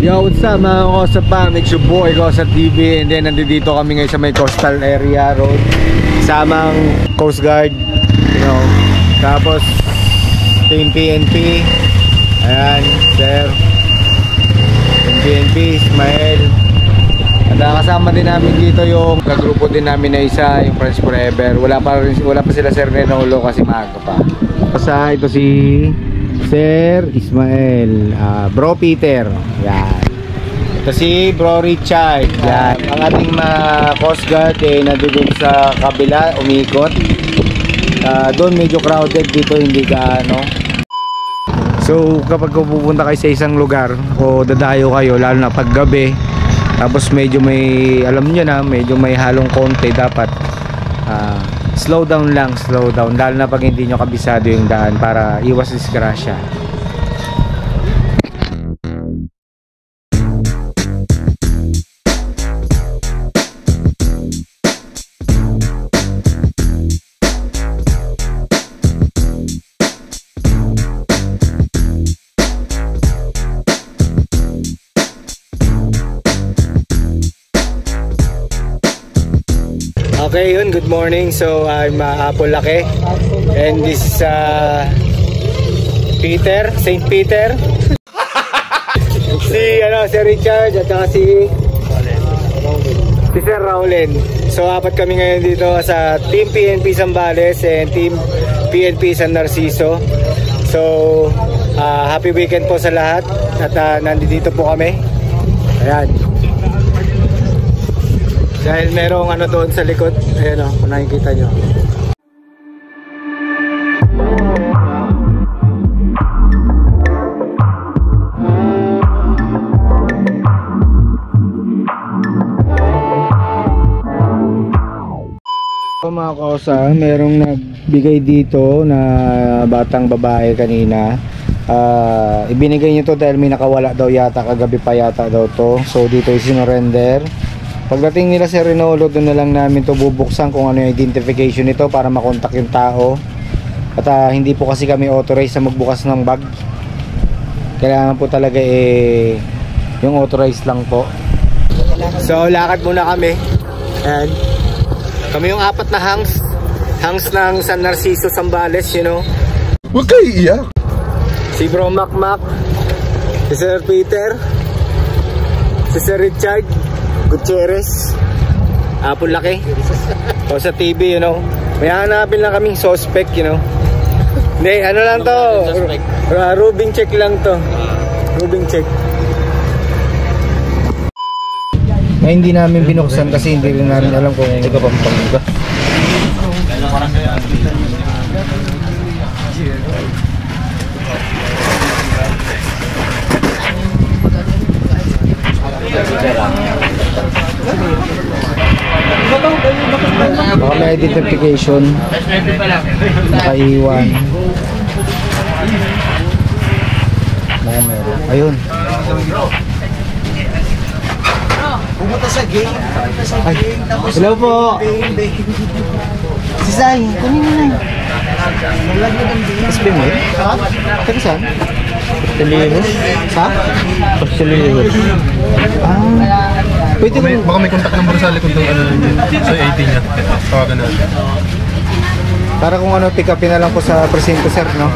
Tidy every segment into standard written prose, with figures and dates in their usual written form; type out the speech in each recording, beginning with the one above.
Yo, what's up mga Kosa Pam? It's your boy Kosa TV. And then nandito kami ngayon sa may coastal area road, samang Coast Guard, you know. Tapos Team PNP. Ayan, sir. Team PNP, Ismael. At kasama din namin dito yung kagrupo din namin na isa, yung Friends Forever. Wala pa sila Sir Renolo kasi maaga pa. Basta ito si Sir Ismael, Bro Peter. Yan. Ito si Bro Richard. Yan. Ang ating Coast Guard nandun sa kabila, umikot. Doon medyo crowded, dito hindi gaano. So kapag pupunta kayo sa isang lugar o dadayo kayo, lalo na pag gabi, tapos medyo may, alam nyo na, medyo may halong konti, dapat slow down lang, slow down, lalo na pag hindi nyo kabisado yung daan para iwas disgrasya. Okay yun, good morning. So I'm Apple Lake and this is Peter, Saint Peter. si Richard at saka si Sir Rowlen. So apat kami ngayon dito sa Team PNP Zambales and Team PNP San Narciso. So happy weekend po sa lahat at nandito po kami. Ayan. Dahil merong ano doon sa likod, ayan o, kung nakikita nyo. So mga kausa, merong nagbigay dito na batang babae kanina. Ibinigay nyo to dahil may nakawala daw yata, kagabi pa yata daw to. So dito isinorender. Pagdating nila sa Renolo, doon na lang namin to bubuksan kung ano yung identification nito para makontak yung tao. At hindi po kasi kami authorized na magbukas ng bag. Kailangan po talaga yung authorized lang po. So lakad muna kami. And kami yung apat na hangs ng San Narciso, Zambales, you know. Huwag kayo iiyak. Si Bro Mac, si Sir Peter, si Sir Richard Gutierrez, Apple Lake. O sa TV, you know. May hanapin lang kaming suspect, you know. Hindi, ano lang to, Rubing check lang to. Rubing check. Ay, hindi namin binuksan kasi hindi rin namin alam kung hindi ka pampangga. Baka may identification, nakaiwan. Ayun. Pumunta sa game. Ay, hello po. Si Zay, kunin mo na. Malagyan ng game. SB mo? Teka saan? Pastilimos? Ha? Pastilimos. Pwede mo. Baka may contact number sa likod ng ano sa 18 niya. Tawagan natin. Para kung ano, pick upin na lang po sa presinto, sir, no?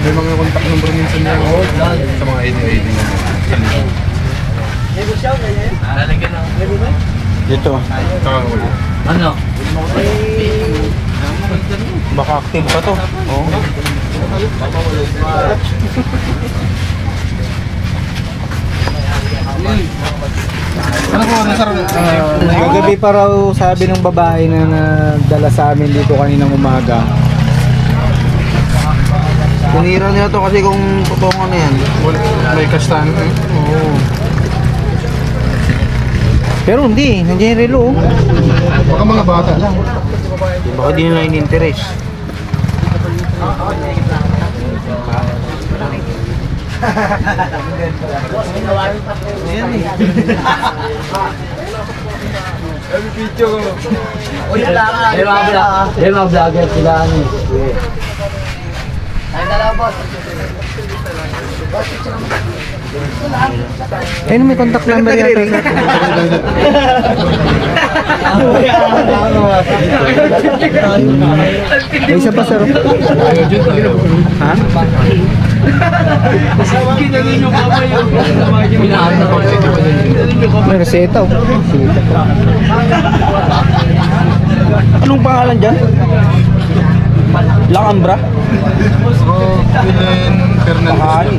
May mga contact number minsan niya sa mga 18 niya. Dito. Ano? Baka active pa to. Oo. Ano po, sir? Kagabi pa raw sabi ng babae na nagdala sa amin dito kaninang umaga. Tinira niya to kasi kung totoong ano yan. May kastan. Oo. Pero hindi, nandiyan yung relo. Baka mga bata lang. Baka di nila in-interest. Ayan eh. Yung mga vlogger sila ano eh. Ay, dalawa boss. Ayun, may contact number yata. May isa pa, sir. Ha? May reseta. Anong pangalan dyan? Lakambra? Robilen Fernandez.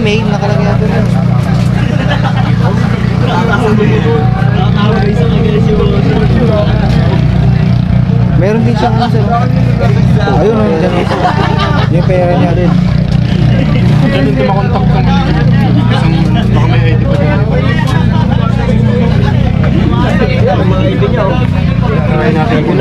May nakalagay natin. Meron din siyang ano, sir. Ayun, dyan. Yung pera niya din. Ganun tumakontak kung baka may ID pa din. Mga ID niya, oh. Try natin kung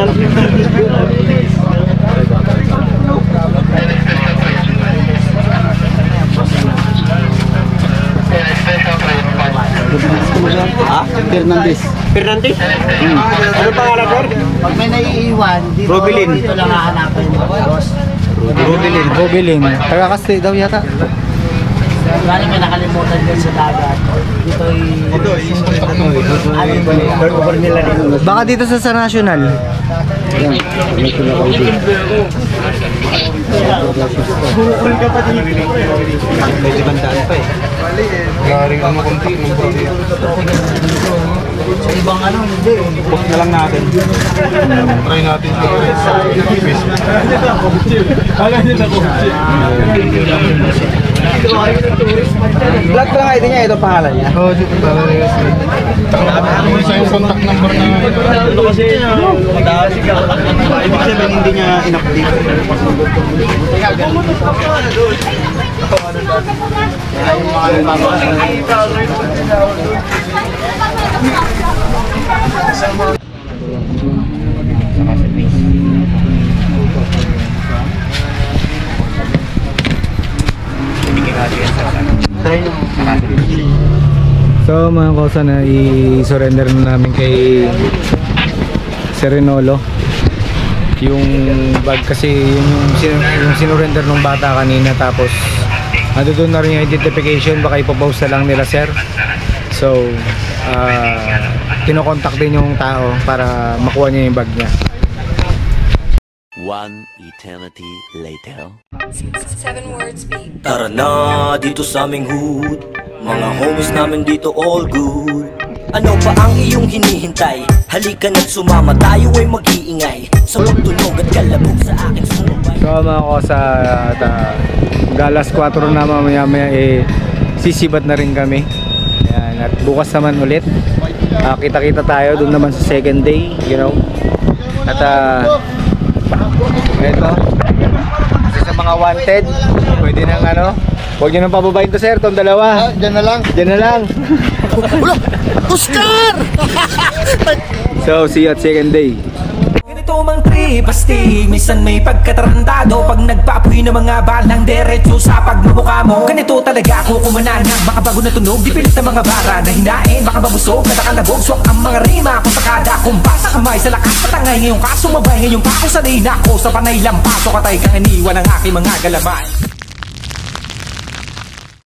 Fernandez. Fernandez? Ano pangalan, sir? Pag may naiiwan, dito, Robilin. dito lang hahanapin mo, boss. Robilin. Taga-Castell daw yata. Galing may nakalimutan dyan sa dagat. Dito Turnover nila dito. Baka dito sa National. Bukol ka pa dito. Medyo bandaan pa eh. garing ano konti ng brother. Sa ibang ano, hindi. Post na lang natin. Try natin sa Facebook. Black lang ID niya, ito pangalan niya. Oo, dito para rin kasi. Isa yung contact number na Ito kasi, ibig sabihin hindi niya in-update. So mga kosa, na i-surrender na namin kay Serenolo yung bag, kasi yung sinurrender ng bata kanina, tapos doon na rin yung identification, baka ipopost na lang nila sir. So kinokontak din yung tao para makuha niya yung bag niya. One eternity later. 7 words speak. Tara na dito sa aming hood, mga homies namin dito all good. Ano pa ang iyong hinihintay? Halika na't sumama, tayo ay mag-iingay sa pagtunog at kalabog sa aking sumabay. So mga kosa, galas 4 na mamaya sisibat na rin kami. Ayan, at bukas naman ulit kita-kita tayo doon naman sa second day, you know. At eto, kasi sa mga wanted, pwede nang huwag nyo nang pababayin to sir, itong dalawa. Diyan na lang. Diyan na lang. Oscar! So see you at second day. Ganito mang tripasti, minsan may pagkatarantado. Pag nagpapoy ng mga balang diretso sa pagmumukha mo. Ganito talaga ako kumanana, makabago na tunog, di pilit na mga bara na hinain, baka mabusog, natakalabog, swak ang mga rima. Kung sakada, kumpasa kamay sa lakas, patangay ngayong kaso, mabay ngayong pa ako sanay na ako sa panay lampaso, katay kang iniwan ng aking mga galamay.